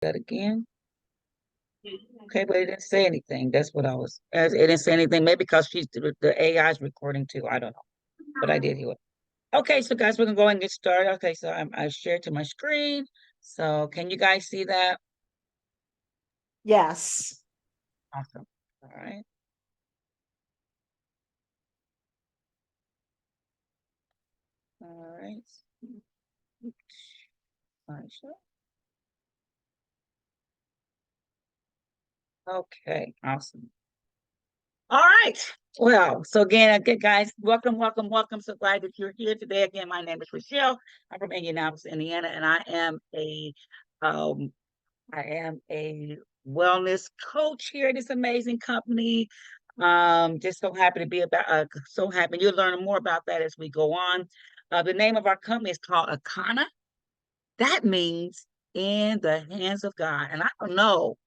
That again. Okay, but it didn't say anything. That's what I was. It didn't say anything. Maybe because the AI is recording too. I don't know, but I did hear it. Okay, so guys, we're gonna go and get started. Okay, so I shared to my screen. So can you guys see that? Yes. Awesome. All right. All right. All right, sure. Okay, awesome. All right. Well, so again, guys, welcome, welcome, welcome. So glad that you're here today. Again, my name is Rochelle. I'm from Indianapolis, Indiana, and um, I am a wellness coach here at this amazing company. Just so happy to be so happy. You'll learn more about that as we go on. The name of our company is called Akana. That means in the hands of God. And I don't know,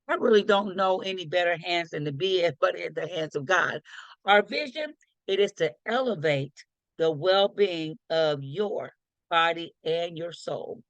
I really don't know any better hands than to be in, but in the hands of God. Our vision, it is to elevate the well-being of your body and your soul.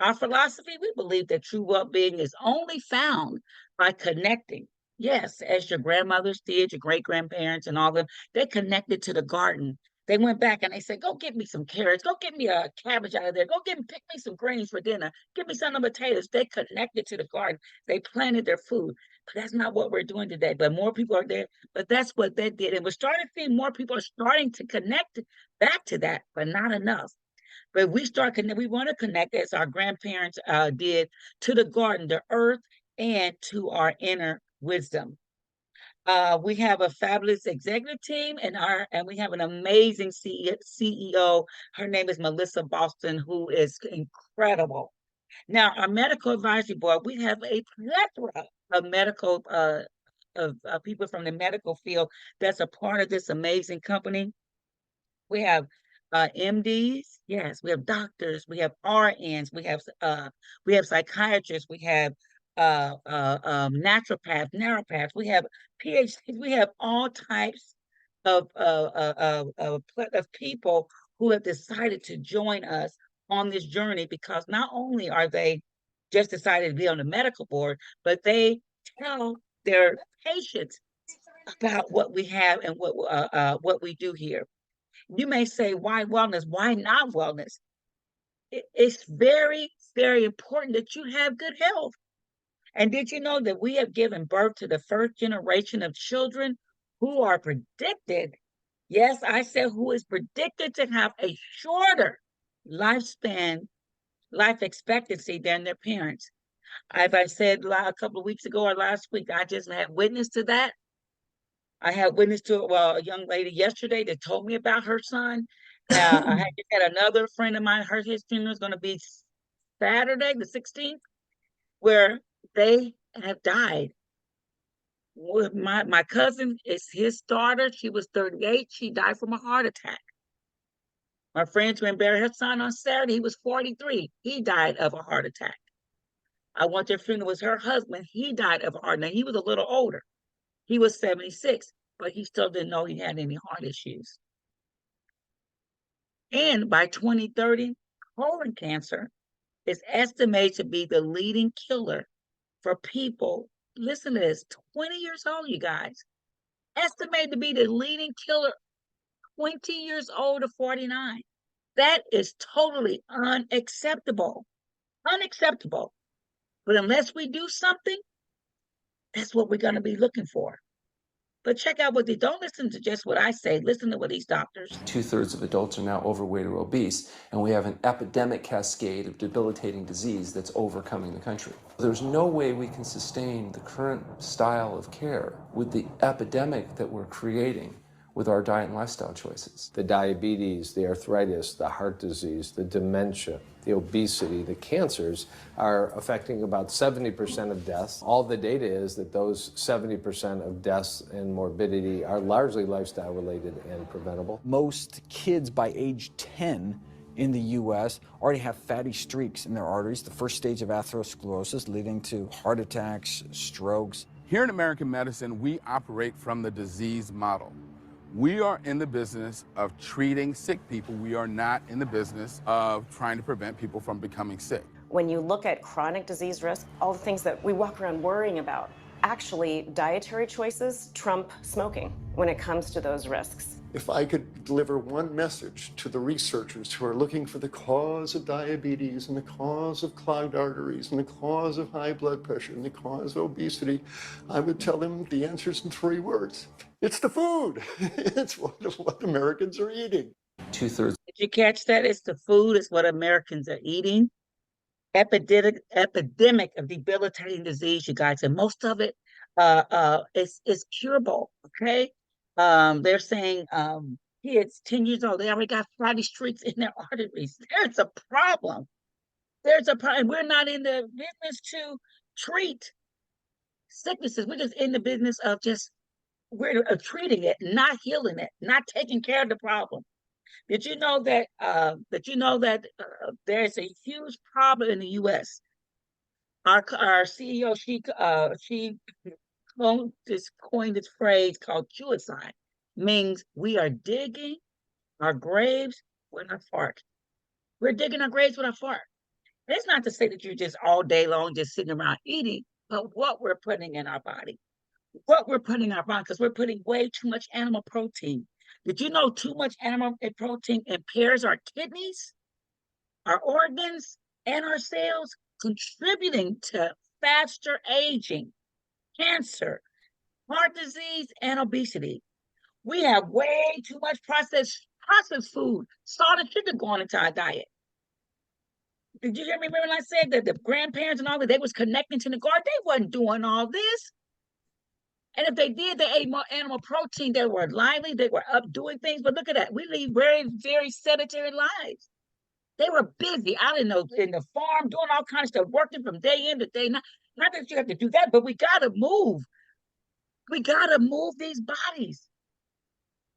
Our philosophy, we believe that true well-being is only found by connecting. Yes, as your grandmothers did, your great grandparents and all of them, they connected to the garden. They went back and they said, go get me some carrots, go get me a cabbage out of there, pick me some greens for dinner, give me some of the potatoes. They connected to the garden. They planted their food. But that's not what we're doing today. But more people are there. But that's what they did. And we're starting to see more people are starting to connect back to that, but not enough. But we want to connect as our grandparents did to the garden, the earth, and to our inner wisdom. We have a fabulous executive team and we have an amazing CEO. Her name is Melissa Boston, who is incredible. Now, our medical advisory board, we have a plethora of medical of people from the medical field that's a part of this amazing company. We have MDs, yes, we have doctors, we have RNs, we have psychiatrists, we have naturopaths, neuropaths, we have PhDs, we have all types of people who have decided to join us on this journey because not only are they just decided to be on the medical board, but they tell their patients about what we have and what we do here. You may say, why wellness? Why not wellness? It's very, very important that you have good health. And did you know that we have given birth to the first generation of children who are predicted, yes, I said who is predicted to have a shorter lifespan, life expectancy than their parents? As I said a couple of weeks ago or last week, I just had witness to that. I had witness to a young lady yesterday that told me about her son. I had just had another friend of mine, his funeral is going to be Saturday, the 16th, where they have died. With my cousin is his daughter. She was 38. She died from a heart attack. My friend's going to bury her son on Saturday. He was 43. He died of a heart attack. I went to her funeral with her husband. He died of a heart attack. He was a little older. He was 76, but he still didn't know he had any heart issues. And by 2030, colon cancer is estimated to be the leading killer for people. Listen to this, 20 years old, you guys. Estimated to be the leading killer 20 years old to 49. That is totally unacceptable. Unacceptable. But unless we do something, that's what we're going to be looking for. But check out what they don't listen to just what I say. Listen to what these doctors. 2/3 of adults are now overweight or obese, and we have an epidemic cascade of debilitating disease that's overcoming the country. There's no way we can sustain the current style of care with the epidemic that we're creating with our diet and lifestyle choices. The diabetes, the arthritis, the heart disease, the dementia, the obesity, the cancers are affecting about 70% of deaths. All the data is that those 70% of deaths and morbidity are largely lifestyle related and preventable. Most kids by age 10 in the US already have fatty streaks in their arteries, the first stage of atherosclerosis leading to heart attacks, strokes. Here in American medicine, we operate from the disease model. We are in the business of treating sick people. We are not in the business of trying to prevent people from becoming sick. When you look at chronic disease risk, all the things that we walk around worrying about, actually dietary choices trump smoking when it comes to those risks. If I could deliver one message to the researchers who are looking for the cause of diabetes and the cause of clogged arteries and the cause of high blood pressure and the cause of obesity, I would tell them the answer's in 3 words. It's the food. It's what Americans are eating. 2/3. Did you catch that? It's the food, it's what Americans are eating. Epidemic of debilitating disease, you guys, and most of it is curable. Okay. They're saying kids 10 years old, they already got fatty streaks in their arteries. There's a problem. There's a problem. We're not in the business to treat sicknesses. We're just in the business of just we're treating it, not healing it, not taking care of the problem. Did you know that there's a huge problem in the U.S.? Our CEO, she coined this phrase called suicide, means we are digging our graves with our fart. We're digging our graves with our fart. It's not to say that you're just all day long just sitting around eating, but what we're putting in our body. What we're putting in our body, because we're putting way too much animal protein. Did you know too much animal protein impairs our kidneys, our organs, and our cells, contributing to faster aging, cancer, heart disease, and obesity? We have way too much processed food, salt and sugar going into our diet. Did you hear me when I said that the grandparents and all that, they was connecting to the garden? They wasn't doing all this. And if they did, they ate more animal protein. They were lively. They were up doing things. But look at that. We lead very, very sedentary lives. They were busy out in the farm, doing all kinds of stuff, working from day in to day night. Not that you have to do that, but we got to move. We got to move these bodies.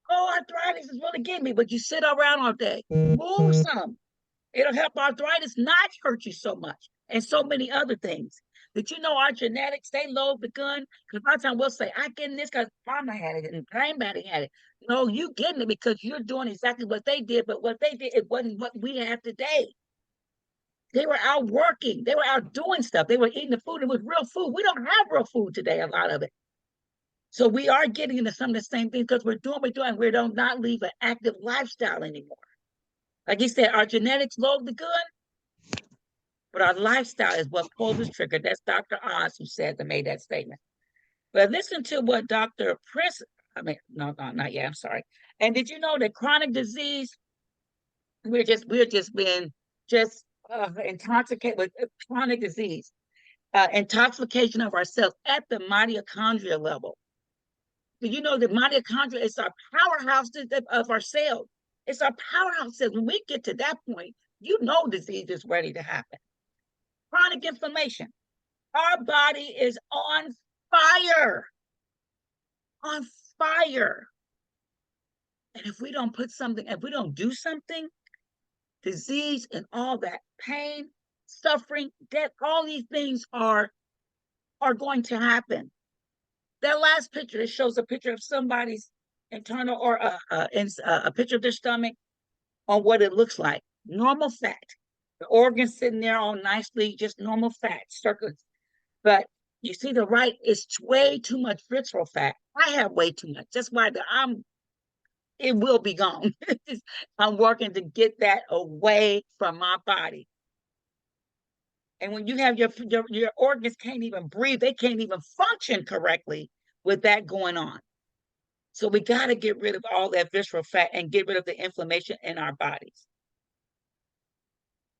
Oh, arthritis is really getting me, but you sit around all day. Move some. It'll help arthritis not hurt you so much, and so many other things. Did you know our genetics, they load the gun? Because a lot of times we'll say, I'm getting this because mama had it and granddaddy had it. No, you getting it because you're doing exactly what they did, but what they did, it wasn't what we have today. They were out working. They were out doing stuff. They were eating the food. It was real food. We don't have real food today, a lot of it. So we are getting into some of the same things because we don't not leave an active lifestyle anymore. Like he said, our genetics load the gun, but our lifestyle is what pulls the trigger. That's Dr. Oz who made that statement. But listen to what Dr. Prince, no, not yet, I'm sorry. And did you know that chronic disease, we're just being intoxicated with chronic disease, intoxication of ourselves at the mitochondria level. Did you know that mitochondria is our powerhouse of our cells? It's our powerhouse cells. When we get to that point, you know disease is ready to happen. Chronic inflammation. Our body is on fire. On fire. And if we don't do something, disease and all that pain, suffering, death, all these things are going to happen. That last picture, it shows a picture of somebody's internal or a picture of their stomach on what it looks like. Normal fat. The organs sitting there all nicely, just normal fat, circles. But you see the right is way too much visceral fat. I have way too much. That's why it will be gone. I'm working to get that away from my body. And when you have your organs can't even breathe, they can't even function correctly with that going on. So we got to get rid of all that visceral fat and get rid of the inflammation in our bodies.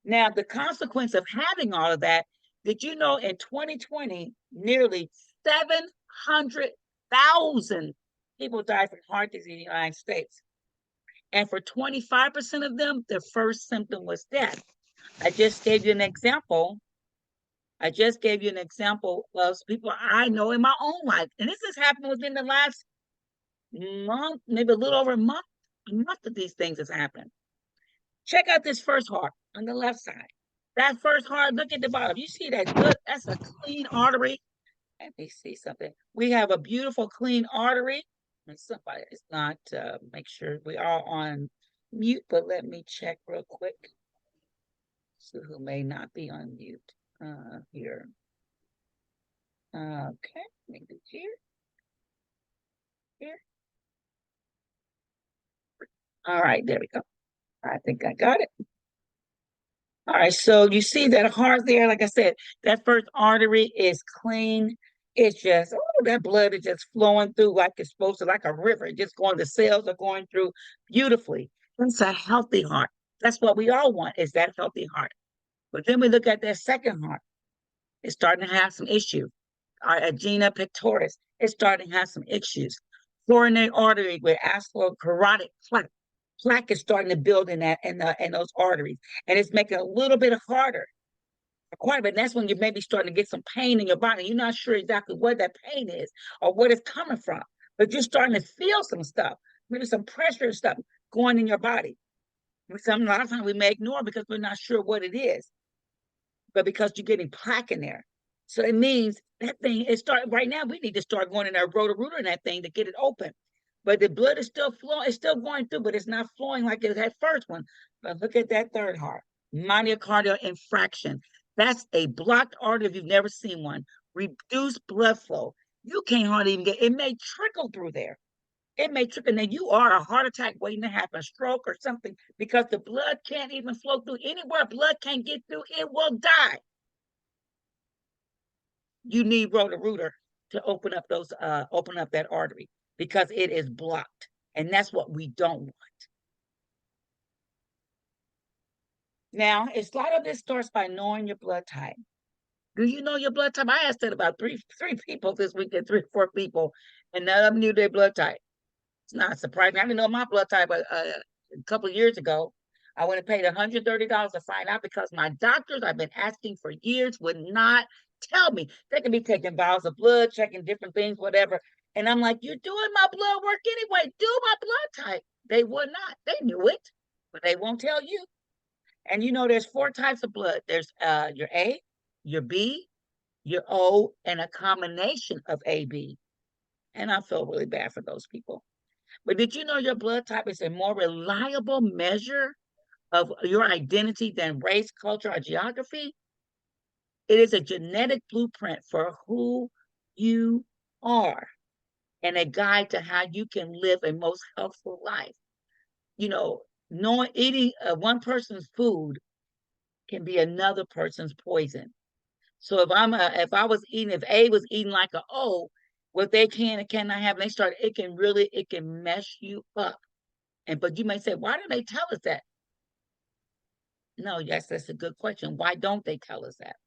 Now, the consequence of having all of that, did you know in 2020, nearly 700,000 people died from heart disease in the United States. And for 25% of them, their first symptom was death. I just gave you an example of people I know in my own life. And this has happened within the last month, maybe a little over a month of these things has happened. Check out this first heart on the left side. That first heart, look at the bottom. You see that good? That's a clean artery. Let me see something. We have a beautiful clean artery. And somebody is not, make sure we are on mute, but let me check real quick. So who may not be on mute here. Okay, make it here. Here. All right, there we go. I think I got it. All right, so you see that heart there, like I said, that first artery is clean. It's just, oh, that blood is just flowing through like it's supposed to, like a river, just going, the cells are going through beautifully. It's a healthy heart. That's what we all want, is that healthy heart. But then we look at that second heart. It's starting to have some issues. Our angina pectoris is starting to have some issues. Coronary artery with atherosclerotic plaque. Plaque is starting to build in that in those arteries, and it's making it a little bit harder. Quite a bit. And that's when you may be starting to get some pain in your body. You're not sure exactly what that pain is or what it's coming from, but you're starting to feel some stuff, maybe some pressure and stuff going in your body. A lot of times we may ignore because we're not sure what it is, but because you're getting plaque in there. So it means that thing is starting right now. We need to start going in there, Roto-Rooter in that thing to get it open. But the blood is still flowing, it's still going through, but it's not flowing like it had first one. But look at that third heart, myocardial infraction. That's a blocked artery if you've never seen one. Reduced blood flow. You can't hardly even get, it may trickle through there. It may trickle, and then you are a heart attack waiting to happen, a stroke or something, because the blood can't even flow through. Anywhere blood can't get through, it will die. You need Roto-Rooter to open up that artery because it is blocked. And that's what we don't want. Now, a lot of this starts by knowing your blood type. Do you know your blood type? I asked it about three people this weekend, 3 or 4 people, and none of them knew their blood type. It's not surprising. I didn't know my blood type a couple of years ago. I went and paid $130 to find out because my doctors I've been asking for years would not tell me. They can be taking vials of blood, checking different things, whatever. And I'm like, you're doing my blood work anyway. Do my blood type. They would not. They knew it, but they won't tell you. And you know, there's 4 types of blood. There's your A, your B, your O, and a combination of AB. And I feel really bad for those people. But did you know your blood type is a more reliable measure of your identity than race, culture, or geography? It is a genetic blueprint for who you are and a guide to how you can live a most healthful life. You know, eating one person's food can be another person's poison. So if A was eating like an O, what they can and cannot have, and it can mess you up. But you may say, why don't they tell us that? No, yes, that's a good question. Why don't they tell us that?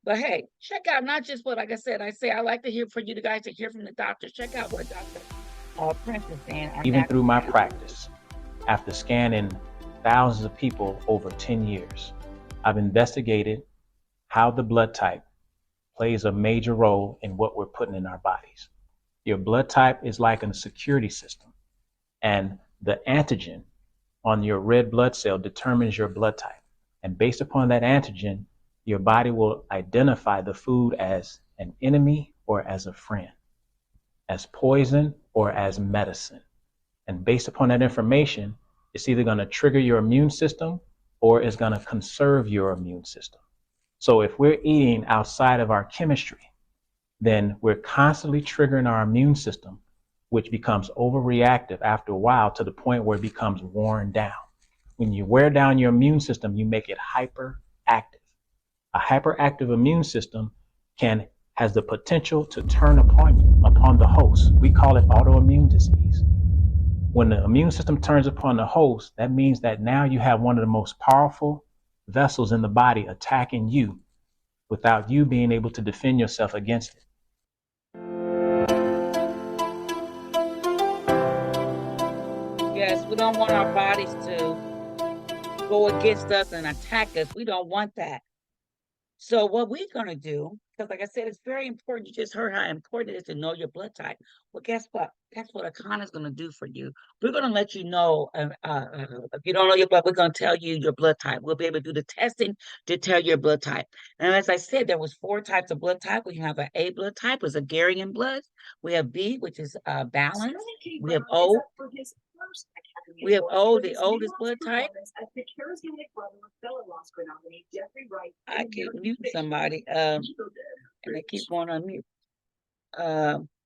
But hey, check out not just what, like I said, I like to hear for you guys to hear from the doctors. Check out what Dr. Prince is saying. Even through my practice, after scanning thousands of people over 10 years, I've investigated how the blood type plays a major role in what we're putting in our bodies. Your blood type is like a security system, and the antigen on your red blood cell determines your blood type. And based upon that antigen, your body will identify the food as an enemy or as a friend, as poison or as medicine. And based upon that information, it's either going to trigger your immune system or it's going to conserve your immune system. So if we're eating outside of our chemistry, then we're constantly triggering our immune system, which becomes overreactive after a while to the point where it becomes worn down. When you wear down your immune system, you make it hyperactive. A hyperactive immune system has the potential to turn upon the host. We call it autoimmune disease. When the immune system turns upon the host, that means that now you have one of the most powerful vessels in the body attacking you without you being able to defend yourself against it. Yes, we don't want our bodies to go against us and attack us. We don't want that. So what we're going to do, because like I said, it's very important. You just heard how important it is to know your blood type. Well, guess what? That's what Akana is going to do for you. We're going to let you know, if you don't know your blood, we're going to tell you your blood type. We'll be able to do the testing to tell your blood type. And as I said, there was 4 types of blood type. We have an A blood type, is Hungarian blood. We have B, which is balanced. We have O, We have O, the oldest blood type. I keep muting somebody, and they keep going on mute.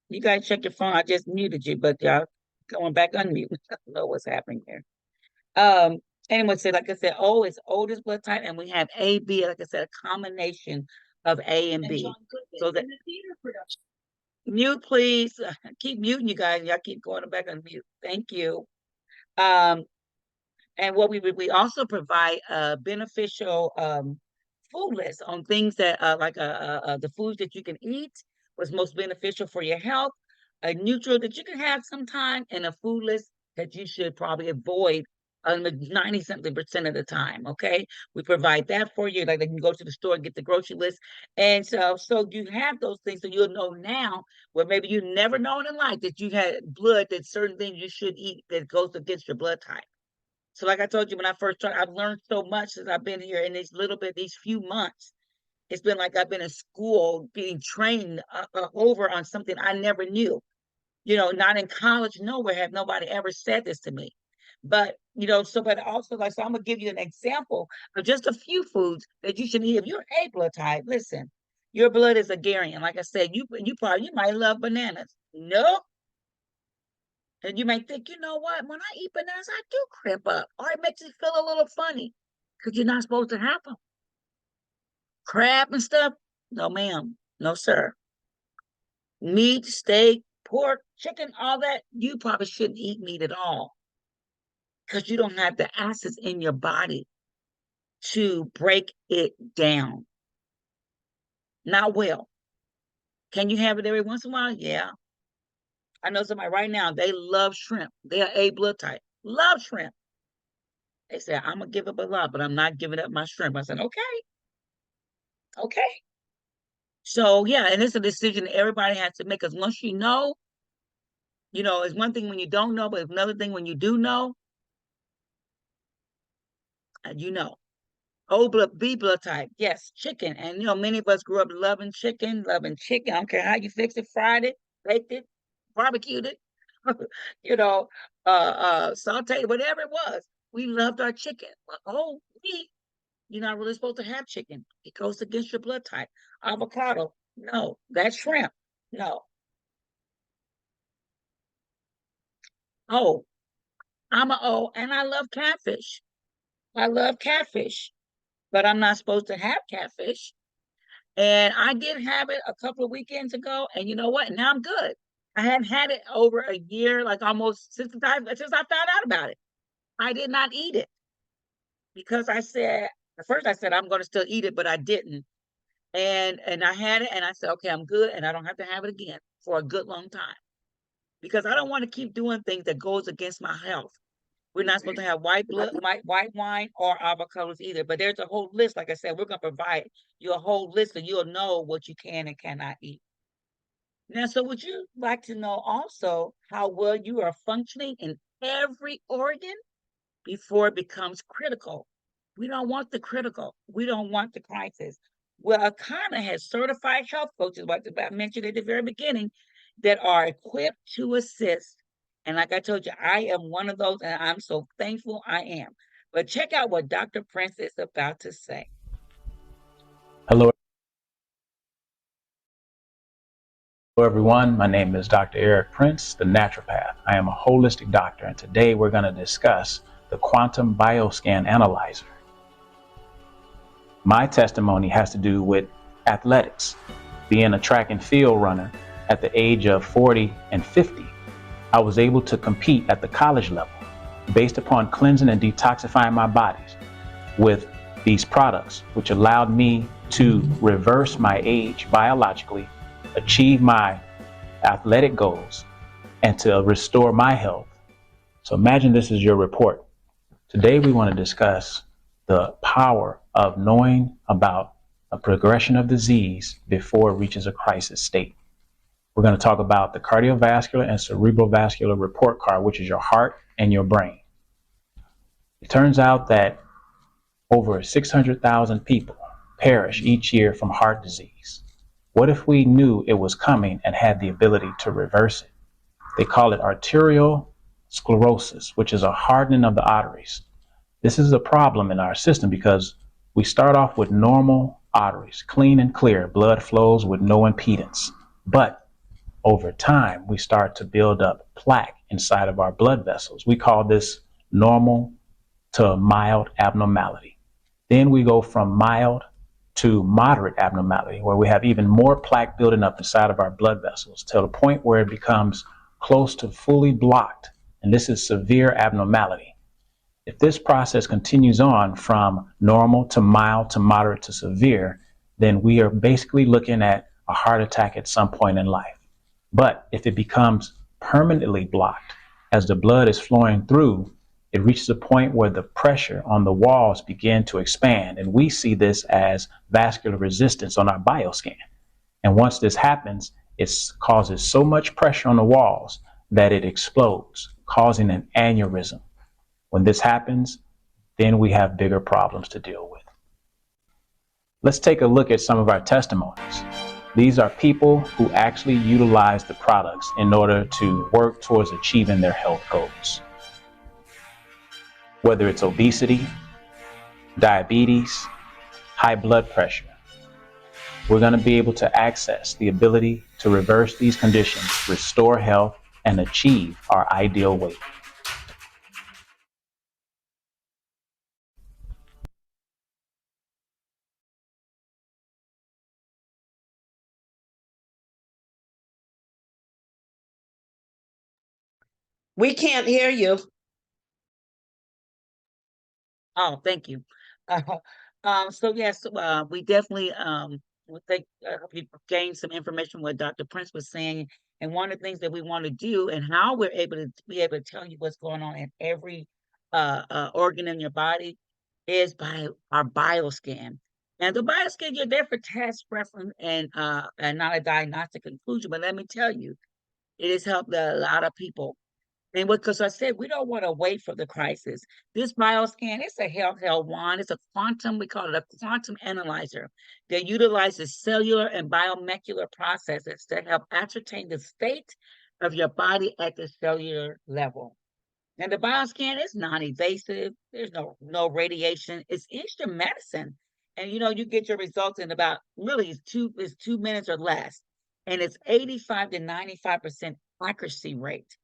You guys check your phone. I just muted you, but y'all going back on mute. I don't know what's happening here. Anyway, so like I said, O is oldest blood type, and we have A, B, like I said, a combination of A and B. So that mute, please. Keep muting, you guys. Y'all keep going back on mute. Thank you. And what we also provide beneficial food list on things that like the foods that you can eat, what's most beneficial for your health, a neutral that you can have sometime, and a food list that you should probably avoid 90-something% of the time. Okay, we provide that for you. Like, they can go to the store and get the grocery list, and so you have those things, so you'll know now where maybe you never known in life that you had blood, that certain things you should eat that goes against your blood type. So like I told you, when I first started, I've learned so much since I've been here in these few months. It's been like I've been in school being trained over on something I never knew. Not in college, nowhere have nobody ever said this to me. But, but also, like, so I'm going to give you an example of just a few foods that you should eat. If you're A blood type, listen, your blood is Hungarian. Like I said, you might love bananas. Nope. And you might think, you know what? When I eat bananas, I do cramp up, or it makes you feel a little funny because you're not supposed to have them. Crab and stuff? No, ma'am. No, sir. Meat, steak, pork, chicken, all that, you probably shouldn't eat meat at all because you don't have the acids in your body to break it down. Not well. Can you have it every once in a while? Yeah. I know somebody right now, they love shrimp. They're A blood type. Love shrimp. They said, I'm going to give up a lot, but I'm not giving up my shrimp. I said, okay. Okay. So, yeah, and it's a decision everybody has to make, because once you know, it's one thing when you don't know, but it's another thing when you do know, you know. B blood type, yes, chicken. And, many of us grew up loving chicken. I don't care how you fix it, fried it, baked it, barbecued it, sauteed, whatever it was. We loved our chicken. But, you're not really supposed to have chicken. It goes against your blood type. Avocado, no. That's shrimp, no. Oh, I'm an O, and I love catfish. But I'm not supposed to have catfish. And I did have it a couple of weekends ago, and you know what? Now I'm good. I hadn't had it over a year, like almost since I found out about it. I did not eat it because at first I said I'm going to still eat it, but I didn't. And I had it, and I said, okay, I'm good, and I don't have to have it again for a good long time, because I don't want to keep doing things that goes against my health. We're not supposed to have white wine or avocados either. But there's a whole list. Like I said, we're going to provide you a whole list so you'll know what you can and cannot eat. Now, so would you like to know also how well you are functioning in every organ before it becomes critical? We don't want the critical. We don't want the crisis. Well, Akana has certified health coaches, like I mentioned at the very beginning, that are equipped to assist. And like I told you, I am one of those, and I'm so thankful I am. But check out what Dr. Prince is about to say. Hello, everyone. My name is Dr. Eric Prince, the naturopath. I am a holistic doctor, and today we're going to discuss the Quantum BioScan Analyzer. My testimony has to do with athletics. Being a track and field runner at the age of 40 and 50, I was able to compete at the college level based upon cleansing and detoxifying my bodies with these products, which allowed me to reverse my age biologically, achieve my athletic goals, and to restore my health. So imagine this is your report. Today we want to discuss the power of knowing about a progression of disease before it reaches a crisis state. We're going to talk about the cardiovascular and cerebrovascular report card, which is your heart and your brain. It turns out that over 600,000 people perish each year from heart disease. What if we knew it was coming and had the ability to reverse it? They call it arterial sclerosis, which is a hardening of the arteries. This is a problem in our system because we start off with normal arteries, clean and clear, blood flows with no impedance. But over time, we start to build up plaque inside of our blood vessels. We call this normal to mild abnormality. Then we go from mild to moderate abnormality, where we have even more plaque building up inside of our blood vessels to the point where it becomes close to fully blocked. And this is severe abnormality. If this process continues on from normal to mild to moderate to severe, then we are basically looking at a heart attack at some point in life. But if it becomes permanently blocked, as the blood is flowing through, it reaches a point where the pressure on the walls begin to expand. And we see this as vascular resistance on our bioscan. And once this happens, it causes so much pressure on the walls that it explodes, causing an aneurysm. When this happens, then we have bigger problems to deal with. Let's take a look at some of our testimonies. These are people who actually utilize the products in order to work towards achieving their health goals. Whether it's obesity, diabetes, high blood pressure, we're going to be able to access the ability to reverse these conditions, restore health, and achieve our ideal weight. We can't hear you. Oh, thank you. So yes, we definitely we think hope you gained some information what Dr. Prince was saying, and one of the things that we want to do, and how we're able to be able to tell you what's going on in every organ in your body, is by our bioscan. And the bioscan, you're there for test reference and not a diagnostic conclusion. But let me tell you, it has helped a lot of people. And because I said we don't want to wait for the crisis. This bioscan, it's a hell wand. It's a quantum, we call it a quantum analyzer that utilizes cellular and biomolecular processes that help ascertain the state of your body at the cellular level. And the bioscan is non-invasive. There's no radiation. It's instant medicine. And you get your results in about really it's 2 minutes or less. And it's 85 to 95% accuracy rate.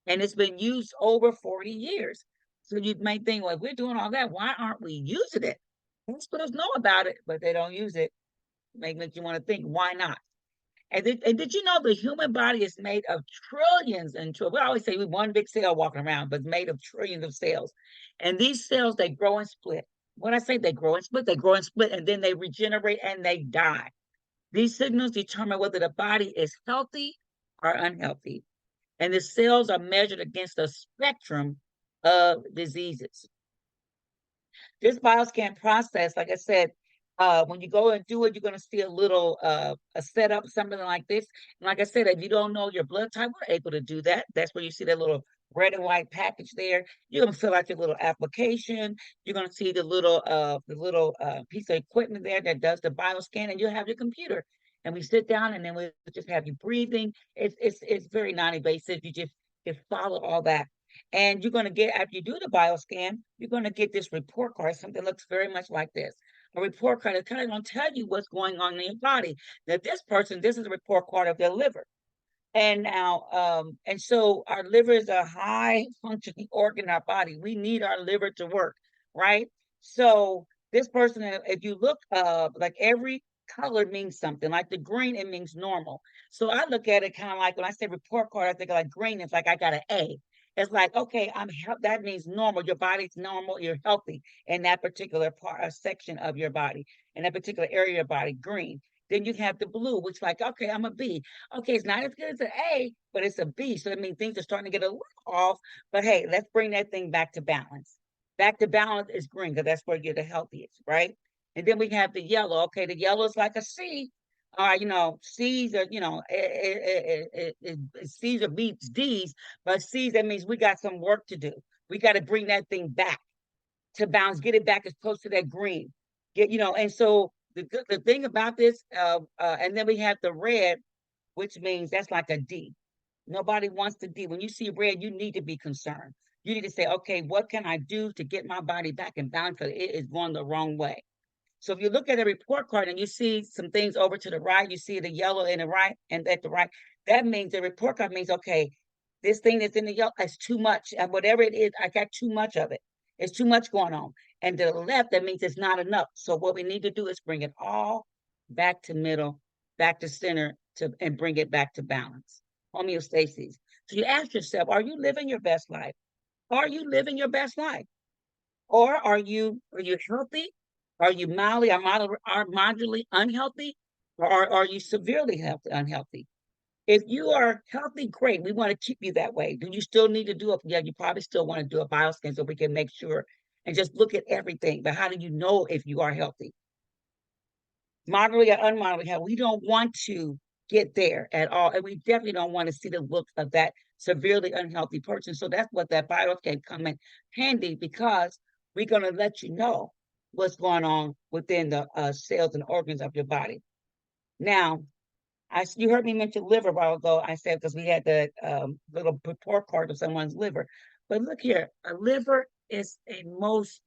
And it's been used over 40 years. So you may think, well, if we're doing all that, why aren't we using it? Hospitals know about it, but they don't use it. Make you want to think, why not? And did you know the human body is made of trillions and trillions? We always say we one big cell walking around, but it's made of trillions of cells. And these cells, they grow and split. When I say they grow and split, and then they regenerate and they die. These signals determine whether the body is healthy or unhealthy. And the cells are measured against a spectrum of diseases. This bioscan process, like I said, when you go and do it, you're going to see a little a setup, something like this. And like I said, if you don't know your blood type, we're able to do that. That's where you see that little red and white package there. You're going to fill out your little application. You're going to see the little piece of equipment there that does the bioscan, and you'll have your computer. And we sit down, and then we just have you breathing. It's very non-invasive. You just follow all that. And you're going to get, after you do the bioscan, you're going to get this report card, something that looks very much like this. A report card that kind of going to tell you what's going on in your body. That this is a report card of their liver. And now, and so our liver is a high functioning organ in our body. We need our liver to work, right? So this person, if you look, like every color means something. Like the green, it means normal. So I look at it kind of like when I say report card, I think like green, it's like I got an A. It's like, okay, that means normal. Your body's normal. You're healthy in that particular part, section of your body, in that particular area of your body, green. Then you have the blue, which like, okay, I'm a B. Okay, it's not as good as an A, but it's a B. So that means things are starting to get a little off. But hey, let's bring that thing back to balance. Back to balance is green, because that's where you're the healthiest, right? And then we have the yellow. Okay, the yellow is like a C. C's are, C's are beats D's, but C's, that means we got some work to do. We got to bring that thing back to balance, get it back as close to that green. And so the thing about this, and then we have the red, which means that's like a D. Nobody wants to be, when you see red, you need to be concerned. You need to say, okay, what can I do to get my body back in balance? Because it is going the wrong way. So if you look at a report card and you see some things over to the right, you see the yellow in the right and at the right, that means the report card means, okay, this thing that's in the yellow is too much. And whatever it is, I got too much of it. It's too much going on. And to the left, that means it's not enough. So what we need to do is bring it all back to middle, back to center, and bring it back to balance. Homeostasis. So you ask yourself, are you living your best life? Are you living your best life? Or are you healthy? Are you mildly or moderately unhealthy? Or are you severely unhealthy? If you are healthy, great. We want to keep you that way. Do you still need to do it? Yeah, you probably still want to do a bioscan so we can make sure and just look at everything. But how do you know if you are healthy? Moderately or unmoderately healthy, we don't want to get there at all. And we definitely don't want to see the look of that severely unhealthy person. So that's what that bioscan come in handy, because we're going to let you know what's going on within the cells and organs of your body. Now, you heard me mention liver a while ago. I said because we had the little report card of someone's liver. But look here, a liver is it's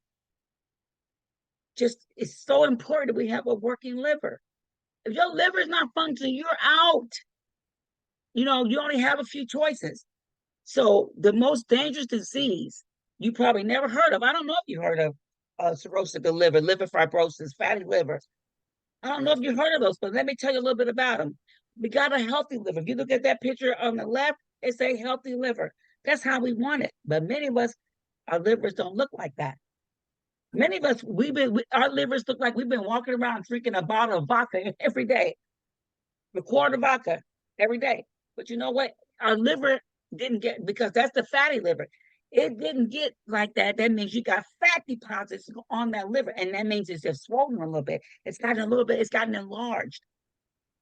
so important that we have a working liver. If your liver is not functioning, you're out. You know, you only have a few choices. So the most dangerous disease you probably never heard of, I don't know if you heard of cirrhosis of the liver, liver fibrosis, fatty liver. I don't know if you heard of those, but let me tell you a little bit about them. We got a healthy liver. If you look at that picture on the left, it's a healthy liver. That's how we want it. But many of us, our livers don't look like that. Many of us, our livers look like we've been walking around drinking a bottle of vodka every day, a quart of vodka every day. But you know what? Our liver didn't get, because that's the fatty liver. It didn't get like that. That means you got fat deposits on that liver. And that means it's just swollen a little bit. It's gotten enlarged.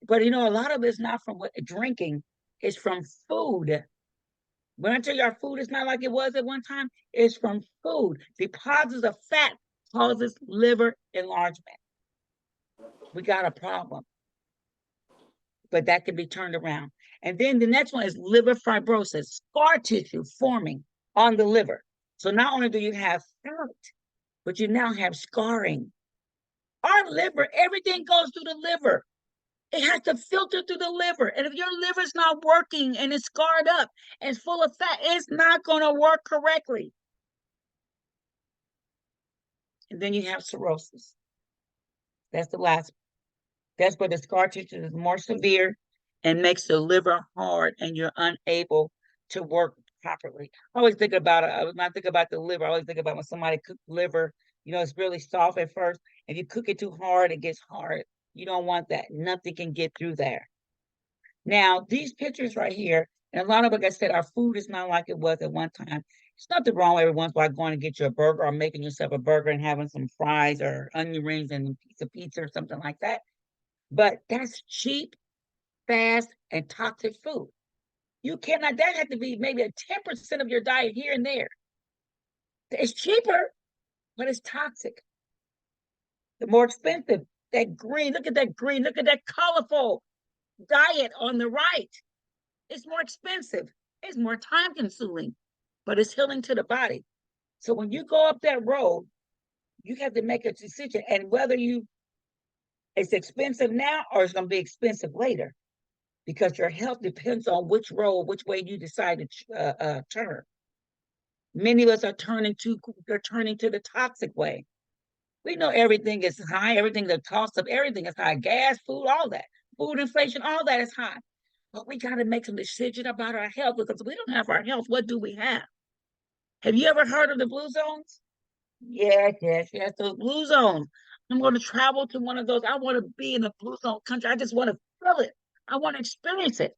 But you know, a lot of it's not from drinking, it's from food. When I tell you our food is not like it was at one time, it's from food. Deposits of fat causes liver enlargement. We got a problem. But that can be turned around. And then the next one is liver fibrosis, scar tissue forming on the liver. So not only do you have fat, but you now have scarring. Our liver, everything goes through the liver. It has to filter through the liver. And if your liver's not working and it's scarred up and it's full of fat, it's not going to work correctly. And then you have cirrhosis. That's the last. That's where the scar tissue is more severe and makes the liver hard and you're unable to work properly. I always think about it. When I think about the liver, I always think about when somebody cooks liver, you know, it's really soft at first. If you cook it too hard, it gets hard. You don't want that. Nothing can get through there. Now, these pictures right here, and a lot of, like I said, our food is not like it was at one time. It's nothing wrong every once in a while going to get you a burger or making yourself a burger and having some fries or onion rings and a piece of pizza or something like that. But that's cheap, fast, and toxic food. You cannot, that had to be maybe a 10% of your diet here and there. It's cheaper, but it's toxic. The more expensive, that green, look at that green, look at that colorful diet on the right. It's more expensive. It's more time consuming, but it's healing to the body. So when you go up that road, you have to make a decision, and whether it's expensive now or it's going to be expensive later, because your health depends on which way you decide to turn. Many of us are turning to the toxic way. We know everything is high, the cost of everything is high, gas, food, all that. Food inflation, all that is high. But we got to make some decision about our health, because if we don't have our health, what do we have? Have you ever heard of the blue zones? Yes, those blue zones. I'm going to travel to one of those. I want to be in a blue zone country. I just want to feel it. I want to experience it.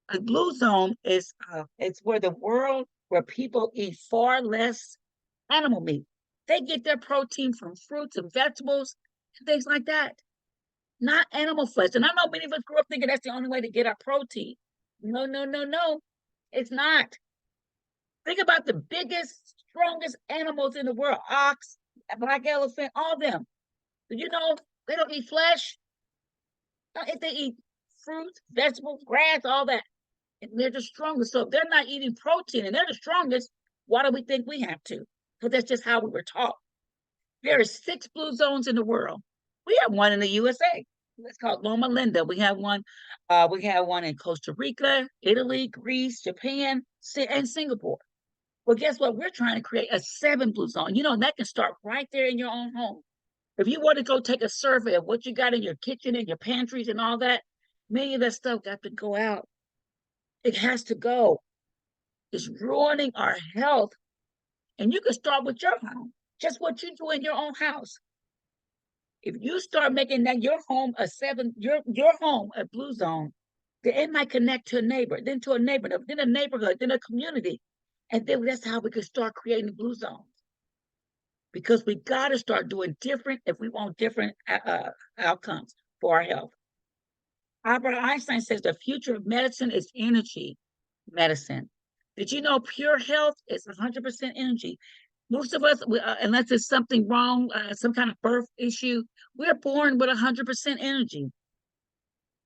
A blue zone is it's where people eat far less animal meat. They get their protein from fruits and vegetables and things like that, not animal flesh. And I know many of us grew up thinking that's the only way to get our protein. No. It's not. Think about the biggest, strongest animals in the world: ox, black elephant, all of them. Did you know they don't eat flesh? If they eat fruits, vegetables, grass, all that. And they're the strongest. So if they're not eating protein and they're the strongest, why do we think we have to? Because that's just how we were taught. There are 6 blue zones in the world. We have one in the USA. It's called Loma Linda. We have one in Costa Rica, Italy, Greece, Japan, and Singapore. Well, guess what? We're trying to create a 7 blue zone. You know, that can start right there in your own home. If you want to go take a survey of what you got in your kitchen and your pantries and all that, many of that stuff got to go out. It has to go. It's ruining our health. And you can start with your home, just what you do in your own house. If you start making that your home a blue zone, then it might connect to a neighbor, then to a neighbor, then a neighborhood, then a community. And then that's how we can start creating blue zones. Because we got to start doing different if we want different outcomes for our health. Albert Einstein says the future of medicine is energy medicine. Did you know pure health is 100% energy? Most of us, unless there's something wrong, some kind of birth issue, we're born with 100% energy.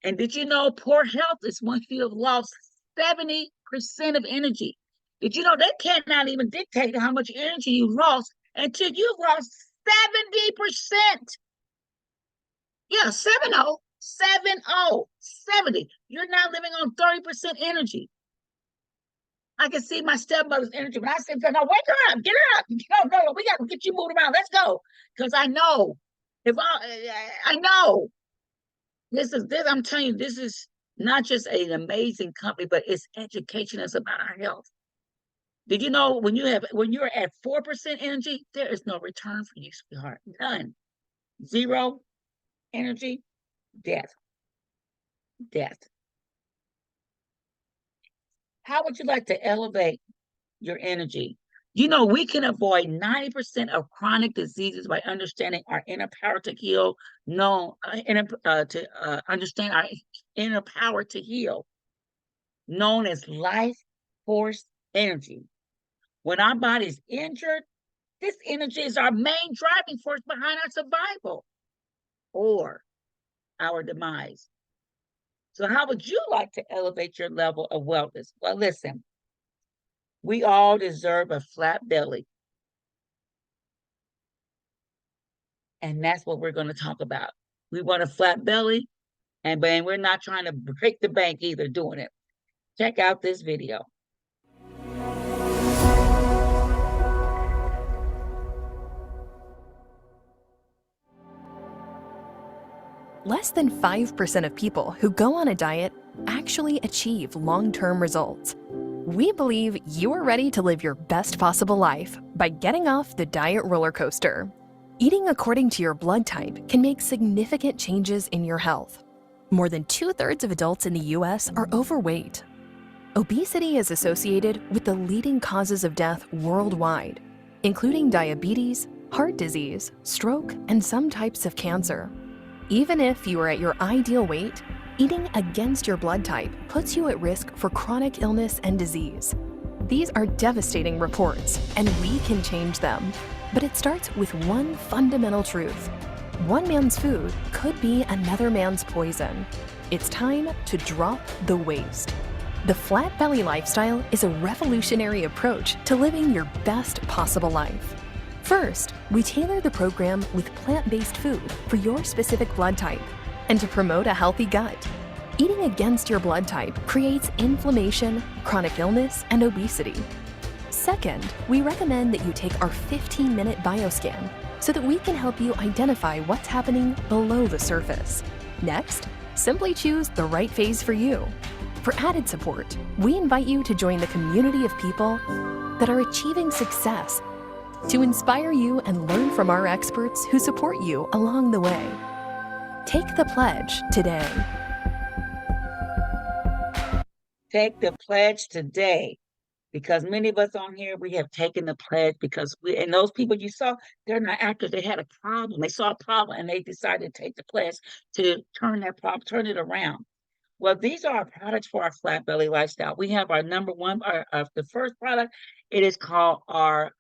And did you know poor health is once you have lost 70% of energy? Did you know they cannot even dictate how much energy you lost until you've lost 70%? Yeah, 70. You're now living on 30% energy. I can see my stepmother's energy. When I said, no, wake her up, get her up. No, we got to get you moved around. Let's go. Because I know, I know. I'm telling you, this is not just an amazing company, but it's education. It's about our health. Did you know when you're at 4% energy, there is no return for you, sweetheart. None. 0 energy, death. How would you like to elevate your energy? You know, we can avoid 90% of chronic diseases by understanding our inner power to heal, understand our inner power to heal, known as life force energy. When our body's injured, this energy is our main driving force behind our survival or our demise. So how would you like to elevate your level of wellness? Well, listen, we all deserve a flat belly. And that's what we're going to talk about. We want a flat belly, and we're not trying to break the bank either doing it. Check out this video. Less than 5% of people who go on a diet actually achieve long-term results. We believe you are ready to live your best possible life by getting off the diet roller coaster. Eating according to your blood type can make significant changes in your health. More than 2/3 of adults in the US are overweight. Obesity is associated with the leading causes of death worldwide, including diabetes, heart disease, stroke, and some types of cancer. Even if you are at your ideal weight, eating against your blood type puts you at risk for chronic illness and disease. These are devastating reports, and we can change them. But it starts with one fundamental truth. One man's food could be another man's poison. It's time to drop the waste. The Flat Belly Lifestyle is a revolutionary approach to living your best possible life. First, we tailor the program with plant-based food for your specific blood type. And to promote a healthy gut, eating against your blood type creates inflammation, chronic illness, and obesity. Second, we recommend that you take our 15-minute bioscan so that we can help you identify what's happening below the surface. Next, simply choose the right phase for you. For added support, we invite you to join the community of people that are achieving success to inspire you and learn from our experts who support you along the way. Take the pledge today. Take the pledge today. Because many of us on here, we have taken the pledge because and those people you saw, they're not actors. They had a problem. They saw a problem and they decided to take the pledge to turn it around. Well, these are our products for our Flat Belly Lifestyle. We have our number one, the first product. It is called our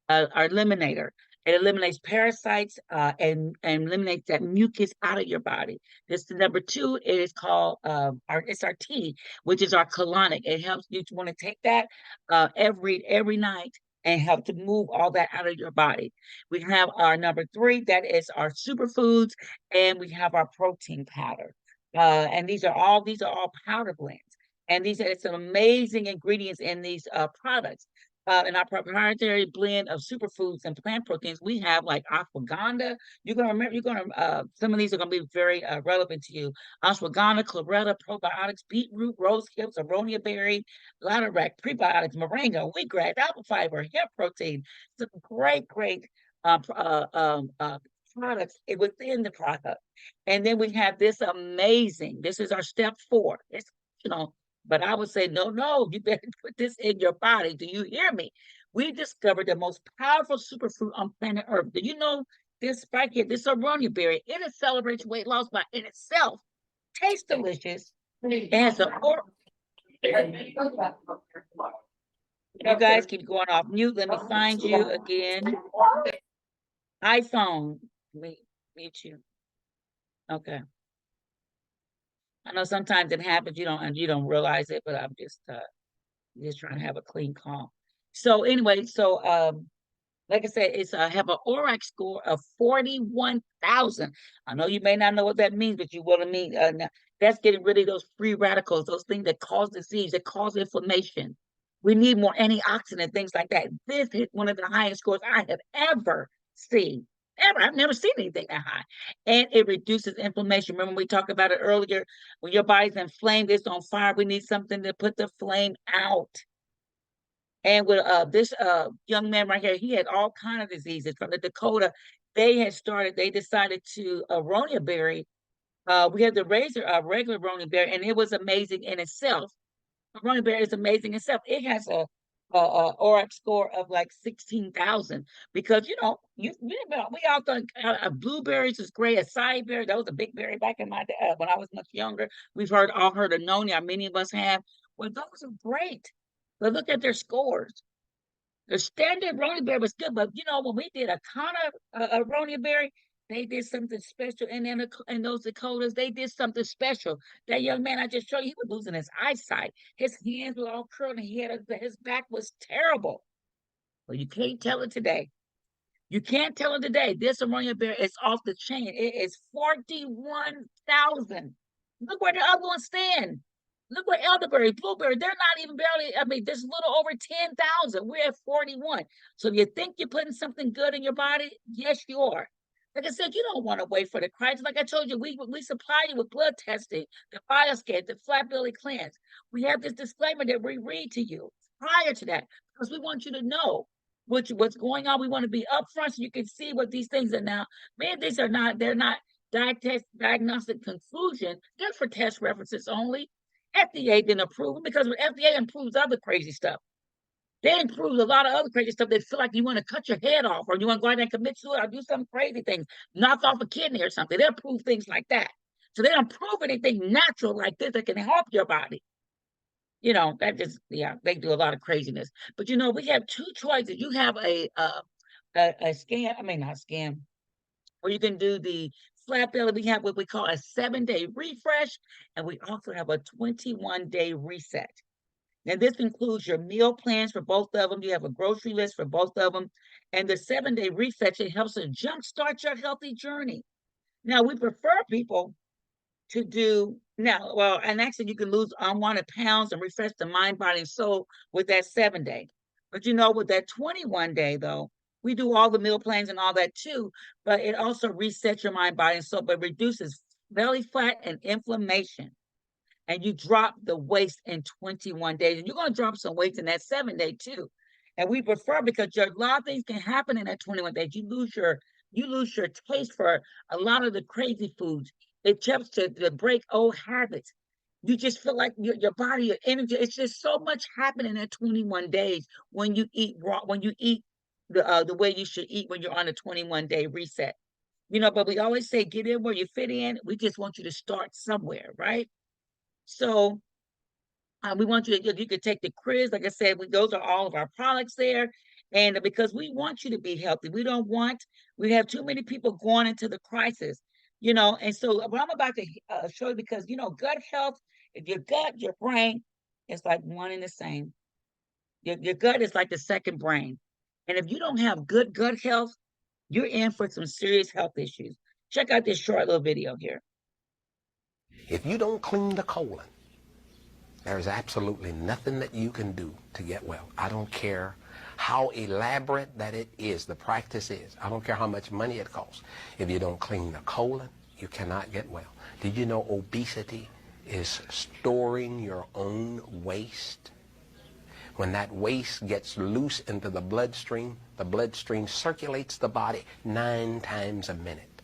Eliminator. It eliminates parasites and eliminates that mucus out of your body. This the number two. It is called it's our tea, which is our colonic. It helps you to want to take that every night and help to move all that out of your body. We have our number three, that is our superfoods, and we have our protein powder. And these are all powder blends. And these are some amazing ingredients in these products. In our proprietary blend of superfoods and plant proteins, we have like ashwagandha. You're gonna remember. Some of these are gonna be very relevant to you. Ashwagandha, chlorella, probiotics, beetroot, rose hips, aronia berry, lilac, prebiotics, moringa, wheatgrass, apple fiber, hemp protein. Some great products within the product. And then we have this amazing. This is our step 4. It's but I would say, no, you better put this in your body. Do you hear me? We discovered the most powerful superfood on planet Earth. Do you know this right here, this aronia berry? It accelerates weight loss by in itself. Tastes delicious. It has you guys keep going off mute. Let me find you again. iPhone. Let me mute you. Okay. I know sometimes it happens, you don't realize it, but I'm just trying to have a clean call. So anyway, like I said, it's have an ORAC score of 41,000. I know you may not know what that means, but you will mean that's getting rid of those free radicals, those things that cause disease, that cause inflammation. We need more antioxidant, things like that. This is one of the highest scores I have ever seen. Ever. I've never seen anything that high. And it reduces inflammation. Remember, we talked about it earlier. When your body's inflamed, it's on fire. We need something to put the flame out. And with this young man right here, he had all kind of diseases from the Dakota. They decided to aronia berry. We had the regular aronia berry, and it was amazing in itself. Aronia berry is amazing itself. It has a ORAC score of like 16,000 because we all thought blueberries is great. Acai berry, that was a big berry back in my day when I was much younger. We've all heard of noni, many of us have. Well, those are great, but look at their scores. The standard aronia berry was good, but when we did a Kana aronia berry, they did something special. And in those Dakotas, they did something special. That young man I just showed you, he was losing his eyesight. His hands were all curled and his back was terrible. Well, you can't tell it today. You can't tell it today. This aronia berry is off the chain. It is 41,000. Look where the other ones stand. Look where elderberry, blueberry, they're not even barely, there's a little over 10,000. We're at 41. So if you think you're putting something good in your body, yes, you are. Like I said, you don't want to wait for the crisis. Like I told you, we supply you with blood testing, the bioscan, the flat belly cleanse. We have this disclaimer that we read to you prior to that because we want you to know what's going on. We want to be upfront so you can see what these things are now. Man, they're not diagnostic conclusion. They're for test references only. FDA didn't approve them because FDA approves other crazy stuff. They improve a lot of other crazy stuff. They feel like you want to cut your head off or you want to go out and commit suicide or do some crazy things, knock off a kidney or something. They approve things like that. So they don't prove anything natural like this that can help your body. That just, they do a lot of craziness. But we have two choices. You have a not scan, where you can do the flat belly. We have what we call a 7-day refresh, and we also have a 21-day reset. Now, this includes your meal plans for both of them. You have a grocery list for both of them. And the 7-day reset, it helps to jumpstart your healthy journey. Now, we prefer people to do and actually you can lose unwanted pounds and refresh the mind, body, and soul with that 7-day. But with that 21-day, though, we do all the meal plans and all that too, but it also resets your mind, body, and soul, but reduces belly fat and inflammation. And you drop the waist in 21 days. And you're going to drop some weight in that 7-day too. And we prefer because a lot of things can happen in that 21 days. You lose your taste for a lot of the crazy foods. It helps to break old habits. You just feel like your body, your energy, it's just so much happening in 21 days when you eat raw, when you eat the way you should eat when you're on a 21-day reset. But we always say, get in where you fit in. We just want you to start somewhere, right? So we want you could take the Kriz, like I said, those are all of our products there. And because we want you to be healthy, we have too many people going into the crisis, and so what I'm about to show you, because, gut health, if your gut, your brain, it's like one and the same. Your gut is like the second brain. And if you don't have good gut health, you're in for some serious health issues. Check out this short little video here. If you don't clean the colon, there's absolutely nothing that you can do to get well. I don't care how elaborate that it is, the practice is. I don't care how much money it costs. If you don't clean the colon, you cannot get well. Did you know obesity is storing your own waste? When that waste gets loose into the bloodstream circulates the body 9 times a minute.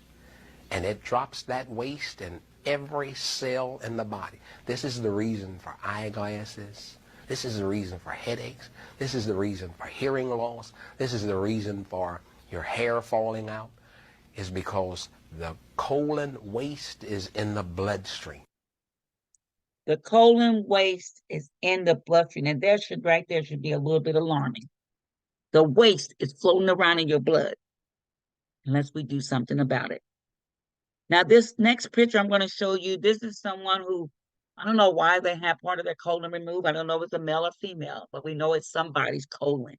And it drops that waste in every cell in the body. This is the reason for eyeglasses. This is the reason for headaches. This is the reason for hearing loss. This is the reason for your hair falling out, is because the colon waste is in the bloodstream. The colon waste is in the bloodstream, and right there should be a little bit alarming. The waste is floating around in your blood unless we do something about it. Now, this next picture I'm going to show you, this is someone who, I don't know why they have part of their colon removed. I don't know if it's a male or female, but we know it's somebody's colon.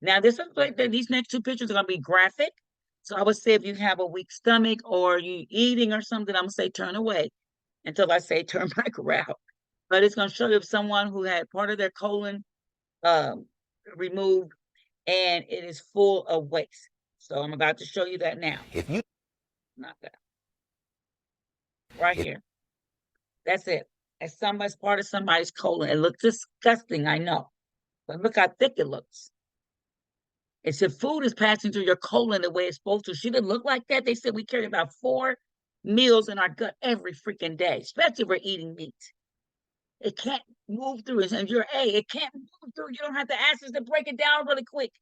Now, these next 2 pictures are going to be graphic. So I would say if you have a weak stomach or you eating or something, I'm going to say turn away until I say turn back around. But it's going to show you someone who had part of their colon removed, and it is full of waste. So I'm about to show you that now. Not that. Right here. That's it. It's part of somebody's colon. It looks disgusting, I know. But look how thick it looks. It's if food is passing through your colon the way it's supposed to. Should it look like that? They said we carry about 4 meals in our gut every freaking day, especially if we're eating meat. It can't move through. And it can't move through. You don't have the acids to break it down really quick.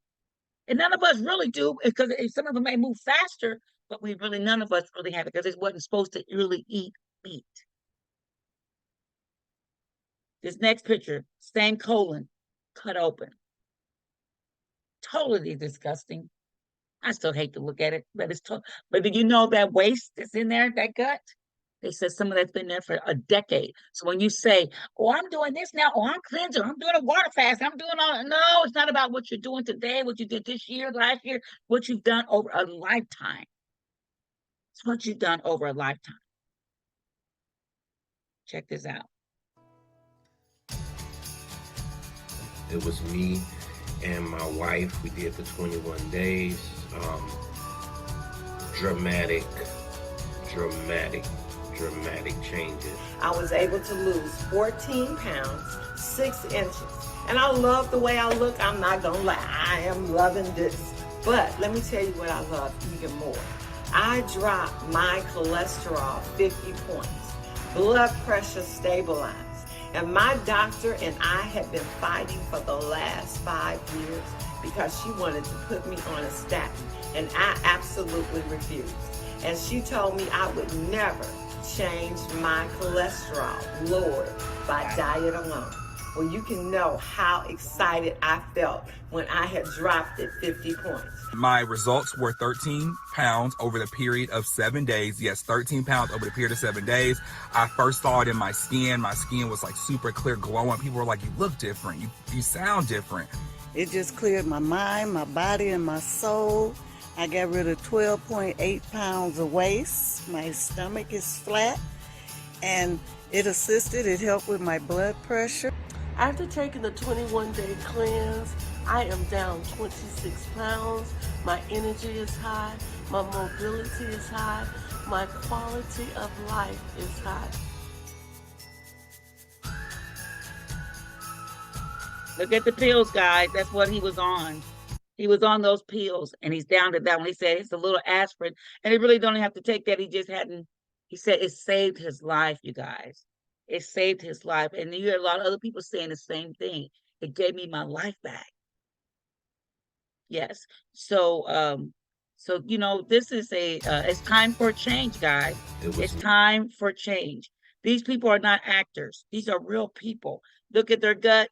And none of us really do, because some of them may move faster, but none of us really have it, because it wasn't supposed to really eat meat. This next picture, same colon, cut open. Totally disgusting. I still hate to look at it, but but did you know that waste that's in there, that gut? They said some of that's been there for a decade. So when you say, oh, I'm doing this now, oh, I'm cleansing, I'm doing a water fast, I'm doing all, no, it's not about what you're doing today, what you did this year, last year, what you've done over a lifetime. It's what you've done over a lifetime. Check this out. It was me and my wife. We did the 21 days. Dramatic changes. I was able to lose 14 pounds, 6 inches. And I love the way I look. I'm not gonna lie, I am loving this. But let me tell you what I love even more. I dropped my cholesterol 50 points. Blood pressure stabilized. And my doctor and I had been fighting for the last 5 years because she wanted to put me on a statin, and I absolutely refused. And she told me I would never change my cholesterol lowered by diet alone. Well, you can know how excited I felt when I had dropped it 50 points. My results were 13 pounds over the period of 7 days. Yes, 13 pounds over the period of 7 days. I first saw it in my skin. My skin was like super clear, glowing. People were like, you look different. You sound different. It just cleared my mind, my body, and my soul. I got rid of 12.8 pounds of waste. My stomach is flat, and it helped with my blood pressure. After taking the 21-day cleanse, I am down 26 pounds. My energy is high. My mobility is high. My quality of life is high. Look at the pills, guys. That's what he was on. He was on those pills, and he's down to that one. He said it's a little aspirin, and he really don't have to take that. He said it saved his life, you guys. It saved his life. And you hear a lot of other people saying the same thing. It gave me my life back. Yes. So, this is it's time for change, guys. It's time for change. These people are not actors. These are real people. Look at their gut.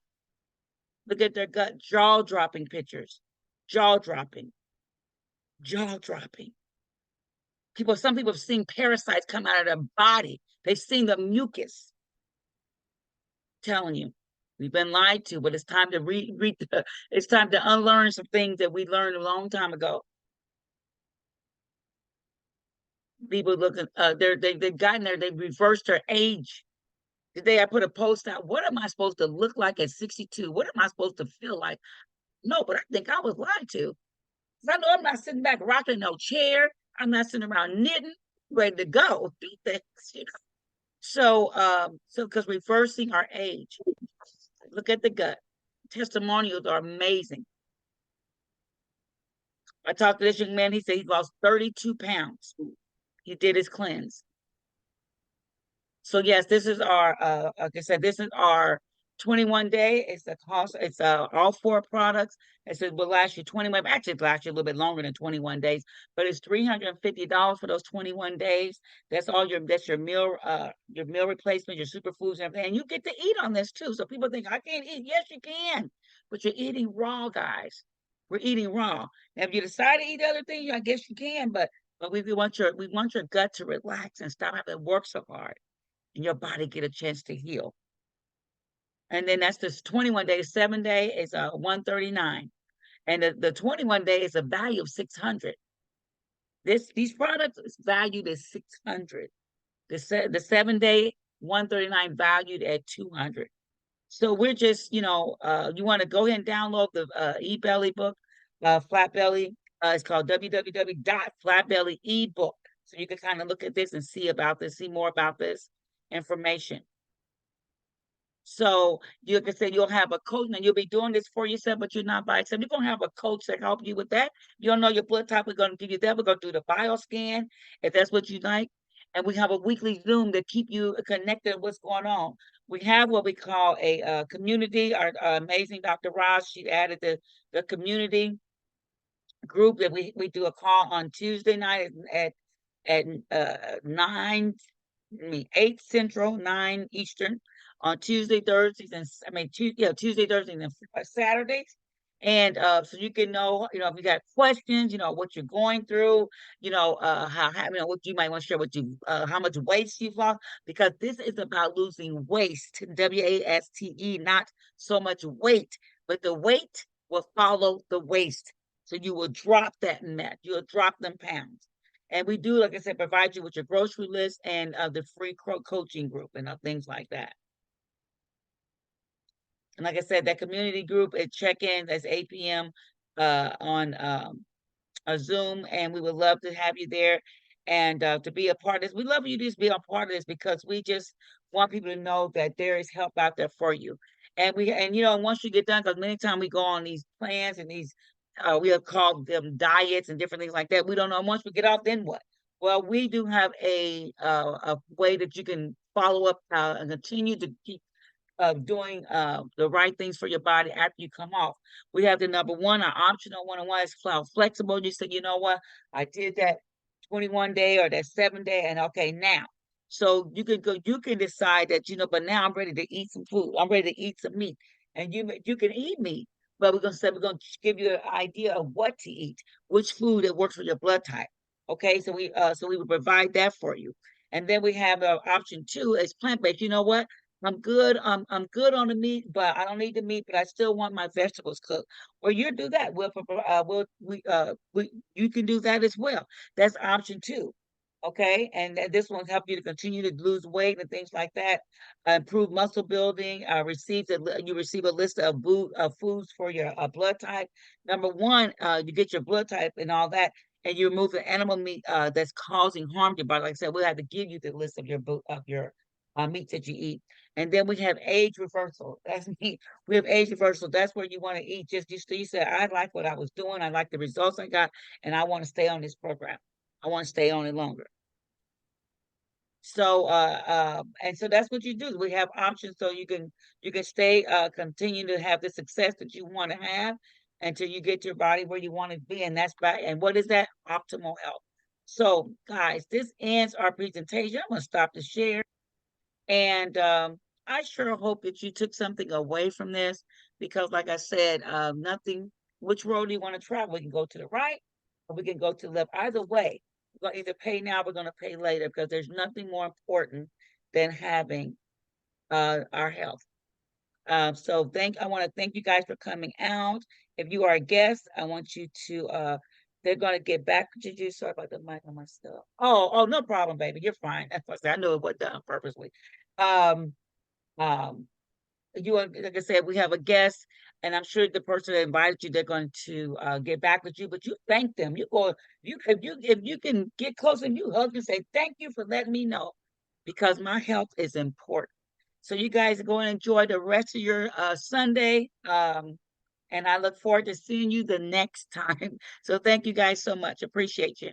Look at their gut, jaw-dropping pictures. Jaw-dropping. Jaw-dropping. Some people have seen parasites come out of their body. They've seen the mucus. Telling you, we've been lied to, but it's time to it's time to unlearn some things that we learned a long time ago. People looking, they've gotten there, they've reversed their age. Today I put a post out. What am I supposed to look like at 62? What am I supposed to feel like? No, but I think I was lied to. I know I'm not sitting back rocking no chair. I'm not sitting around knitting, ready to go. Do things, you know. So, because reversing our age. Look at the gut. Testimonials are amazing. I talked to this young man. He said he lost 32 pounds. He did his cleanse. So yes, this is our, like I said, this is our 21-day. It's the cost. It's all 4 products. It says will last you 21. Actually, it lasts you a little bit longer than 21 days, but it's $350 for those 21 days. That's all that's your meal replacement, your superfoods, and everything. And you get to eat on this too. So people think I can't eat. Yes, you can, but you're eating raw, guys. We're eating raw. Now, if you decide to eat other things, I guess you can, but we want your gut to relax and stop having to work so hard, and your body get a chance to heal. And then that's this 21 day, 7-day is $139. And the 21 day is a value of $600. These products is valued at $600. The 7-day, $139 valued at $200. So we're just, you want to go ahead and download the eBelly book, Flatbelly. It's called www.flatbellyebook. So you can kind of look at this and see more about this information. So you can say you'll have a coach, and you'll be doing this for yourself, but you're not by yourself. You're going to have a coach that help you with that. You don't know your blood type. We're going to give you that. We're going to do the bioscan if that's what you like. And we have a weekly Zoom to keep you connected to what's going on. We have what we call a community. Our amazing Dr. Ross, she added the community group that we do a call on Tuesday night at 8 Central, 9 Eastern. On Tuesday, Thursdays, and Tuesday, Thursdays, and Saturdays. And so you can know, if you got questions, what you're going through, what you might want to share with you, how much waste you've lost, because this is about losing waste, WASTE, not so much weight, but the weight will follow the waste. So you will drop that you'll drop them pounds. And we do, like I said, provide you with your grocery list and the free coaching group and things like that. And like I said, that community group at check-in, that's 8 p.m. On a Zoom, and we would love to have you there and to be a part of this. We love you to just be a part of this because we just want people to know that there is help out there for you. And once you get done, because many times we go on these plans and these, we have called them diets and different things like that. We don't know. Once we get off, then what? Well, we do have a way that you can follow up and continue to keep doing the right things for your body after you come off. We have the number one, our optional one-on-one is flexible. You said, you know what, I did that 21 day or that 7-day, and okay, now. So you can decide that, but now I'm ready to eat some food. I'm ready to eat some meat. And you can eat meat, but we're going to give you an idea of what to eat, which food that works for your blood type. Okay, so we will provide that for you. And then we have option 2 is plant-based. You know what? I'm good. I'm good on the meat, but I don't need the meat. But I still want my vegetables cooked. Well, you do that. You can do that as well. That's option 2. Okay, and this will help you to continue to lose weight and things like that. Improve muscle building. You receive a list of foods for your blood type. Number 1, you get your blood type and all that, and you remove the animal meat that's causing harm to your body. Like I said, we'll have to give you the list of your meats that you eat. And then we have age reversal. That's me. We have age reversal. That's where you want to eat. You said, I like what I was doing. I like the results I got, and I want to stay on this program. I want to stay on it longer. So, and so that's what you do. We have options so you can stay, continue to have the success that you want to have until you get your body where you want to be. And and what is that? Optimal health. So guys, this ends our presentation. I'm going to stop the share. And I sure hope that you took something away from this, because like I said, nothing, which road do you want to travel? We can go to the right or we can go to the left. Either way, we're gonna either pay now, we're gonna pay later, because there's nothing more important than having our health. So I want to thank you guys for coming out. If you are a guest, I want you to they're gonna get back to you. Sorry about the mic on my stuff. Oh, no problem, baby. You're fine. That's what I said. I know it wasn't done purposely. Um, um, like I said, we have a guest, and I'm sure the person that invited you, they're going to get back with you. But you thank them. If you can get close and you hug and say thank you for letting me know, because my health is important. So you guys go and enjoy the rest of your Sunday. And I look forward to seeing you the next time. So thank you guys so much. Appreciate you.